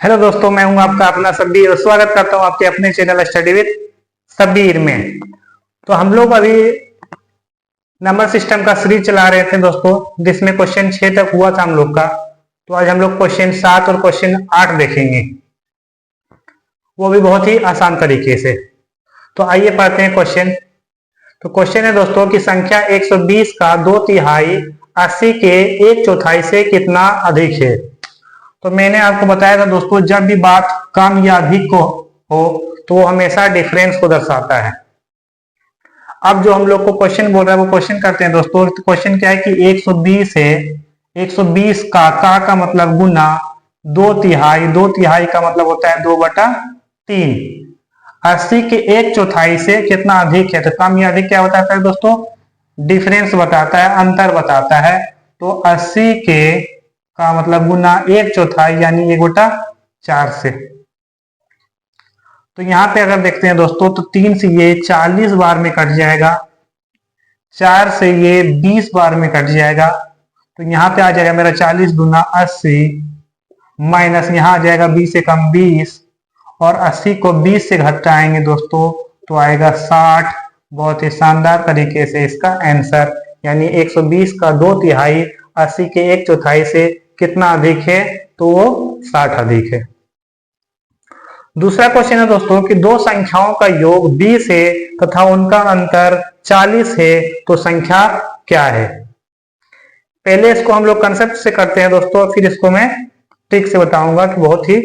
Hello दोस्तों, मैं हूं आपका अपना सब्बीर और स्वागत करता हूं आपके अपने चैनल स्टडी विद सब्बीर में। तो हम लोग अभी नंबर सिस्टम का सीरीज चला रहे थे दोस्तों, जिसमें क्वेश्चन 6 तक हुआ था हम लोग का। तो आज हम लोग क्वेश्चन 7 और क्वेश्चन 8 देखेंगे, वो भी बहुत ही आसान तरीके से। तो आइए पढ़ते हैं क्वेश्चन। तो क्वेश्चन है दोस्तों कि संख्या 120 का 2/3 80 के 1/4 से कितना अधिक है। तो मैंने आपको बताया था दोस्तों, जब भी बात कम या अधिक को हो तो वो हमेशा डिफरेंस को दर्शाता है। अब जो हम लोग को क्वेश्चन बोल रहा है वो क्वेश्चन करते हैं दोस्तों। तो क्वेश्चन क्या है कि 120 है, 120 का मतलब गुना 2/3, 2/3 का मतलब होता है 2/3। 80 के 1/4 से कितना अधिक है, तो कम या अधिक क्या बताता है दोस्तों? डिफरेंस बताता है, अंतर बताता है। तो 80 के का मतलब गुना 1/4 यानी 1/4 से। तो यहाँ पे अगर देखते हैं दोस्तों, तो 3 से ये 40 बार में कट जाएगा, 4 से ये 20 बार में कट जाएगा। तो यहाँ पे आ जाएगा मेरा 40 गुना 80 माइनस यहाँ आ जाएगा 20 से कम 20, और 80 को 20 से घटाएंगे दोस्तों तो आएगा 60। बहुत ही शानदार तरीके से इसका आंसर, यानी 120 का 2/3 80 के 1/4 से कितना अधिक है, तो वो 60 अधिक है। दूसरा क्वेश्चन है दोस्तों कि दो संख्याओं का योग 20 है तथा उनका अंतर 40 है, तो संख्या क्या है। पहले इसको हम लोग कंसेप्ट से करते हैं दोस्तों, फिर इसको मैं ट्रिक से बताऊंगा कि बहुत ही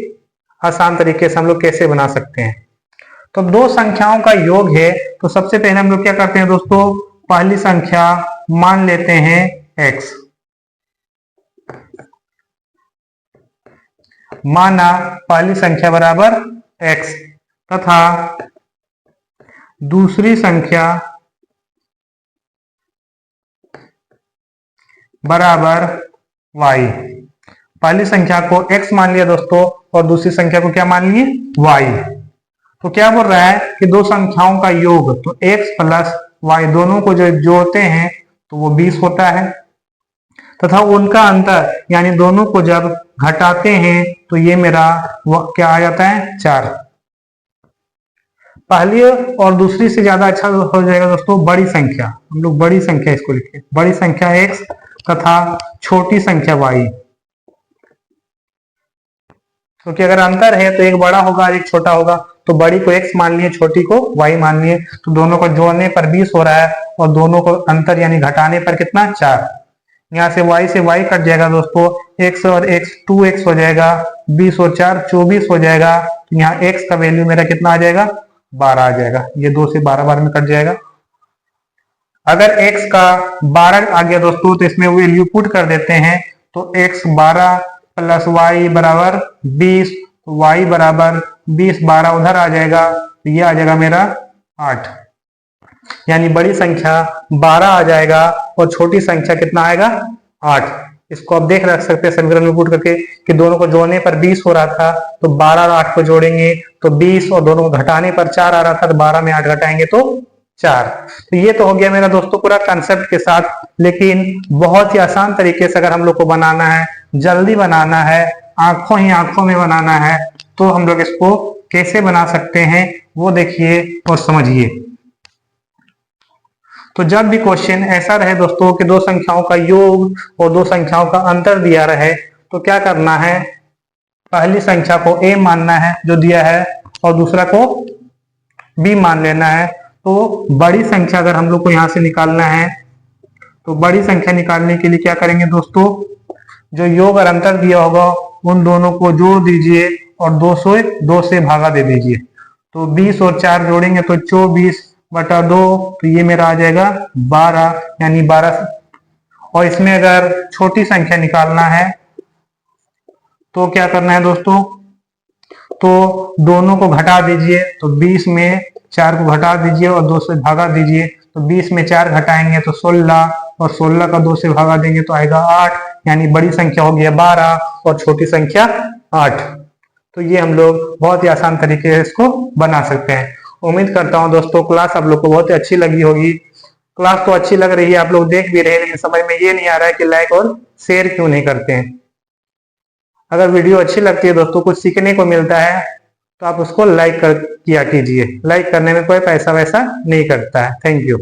आसान तरीके से हम लोग कैसे बना सकते हैं। तो दो संख्याओं का योग है, तो सबसे पहले हम लोग क्या करते हैं दोस्तों, पहली संख्या मान लेते हैं x। माना पहली संख्या बराबर x तथा दूसरी संख्या बराबर y। पहली संख्या को x मान लिया दोस्तों और दूसरी संख्या को क्या मान लिए, y। तो क्या बोल रहा है कि दो संख्याओं का योग, तो x प्लस y दोनों को जो जोड़ते हैं तो वो 20 होता है, तथा उनका अंतर यानी दोनों को जब घटाते हैं तो ये मेरा क्या आ जाता है, 4। पहली और दूसरी से ज्यादा अच्छा हो जाएगा दोस्तों बड़ी संख्या। हम लोग बड़ी संख्या इसको लिखे, बड़ी संख्या x तथा छोटी संख्या y, क्योंकि अगर अंतर है तो एक बड़ा होगा और एक छोटा होगा। तो बड़ी को x मान लिए, छोटी को y मान लिए, तो दोनों को जोड़ने पर 20 हो रहा है और दोनों को अंतर यानी घटाने पर कितना, 4। यहाँ से y कट जाएगा दोस्तों, x और x 2x हो जाएगा, 20 और 4 24 हो जाएगा। तो यहाँ x का वैल्यू मेरा कितना आ जाएगा, 12 आ जाएगा। ये 2 से 12 बार में कट जाएगा। अगर x का 12 आ गया दोस्तों तो इसमें वैल्यू पुट कर देते हैं, तो x 12 प्लस y बराबर 20, y बराबर 20, 12 उधर आ जाएगा, तो ये आ जाएगा मेरा 8। यानी बड़ी संख्या 12 आ जाएगा और छोटी संख्या कितना आएगा, 8। इसको आप देख रख सकते हैं समीकरण में पुट करके कि दोनों को जोड़ने पर 20 हो रहा था, तो 12 और 8 को जोड़ेंगे तो 20, और दोनों को घटाने पर 4 आ रहा था, तो 12 में 8 घटाएंगे तो 4। तो ये तो हो गया मेरा दोस्तों पूरा कंसेप्ट के साथ। लेकिन बहुत ही आसान तरीके से अगर हम लोग को बनाना है, जल्दी बनाना है, आंखों ही आंखों में बनाना है, तो हम लोग इसको कैसे बना सकते हैं वो देखिए और समझिए। तो जब भी क्वेश्चन ऐसा रहे दोस्तों कि दो संख्याओं का योग और दो संख्याओं का अंतर दिया रहे, तो क्या करना है, पहली संख्या को a मानना है जो दिया है, और दूसरा को b मान लेना है। तो बड़ी संख्या अगर हम लोग को यहाँ से निकालना है, तो बड़ी संख्या निकालने के लिए क्या करेंगे दोस्तों, जो योग और अंतर दिया होगा उन दोनों को जोड़ दीजिए और 2 से भागा दे दीजिए। तो 20 और 4 जोड़ेंगे तो 24/2, तो ये मेरा आ जाएगा 12, यानी 12। और इसमें अगर छोटी संख्या निकालना है तो क्या करना है दोस्तों, तो दोनों को घटा दीजिए, तो 20 में 4 को घटा दीजिए और 2 से भागा दीजिए। तो 20 में 4 घटाएंगे तो 16, और 16 का 2 से भागा देंगे तो आएगा 8, यानी बड़ी संख्या हो गया 12 और छोटी संख्या 8। तो ये हम लोग बहुत ही आसान तरीके से इसको बना सकते हैं। उम्मीद करता हूं दोस्तों क्लास आप लोग को बहुत ही अच्छी लगी होगी। क्लास तो अच्छी लग रही है, आप लोग देख भी रहे हैं, लेकिन समझ में ये नहीं आ रहा है कि लाइक और शेयर क्यों नहीं करते हैं। अगर वीडियो अच्छी लगती है दोस्तों, कुछ सीखने को मिलता है, तो आप उसको लाइक कर किया कीजिए। लाइक करने में कोई पैसा वैसा नहीं कटता है। Thank you.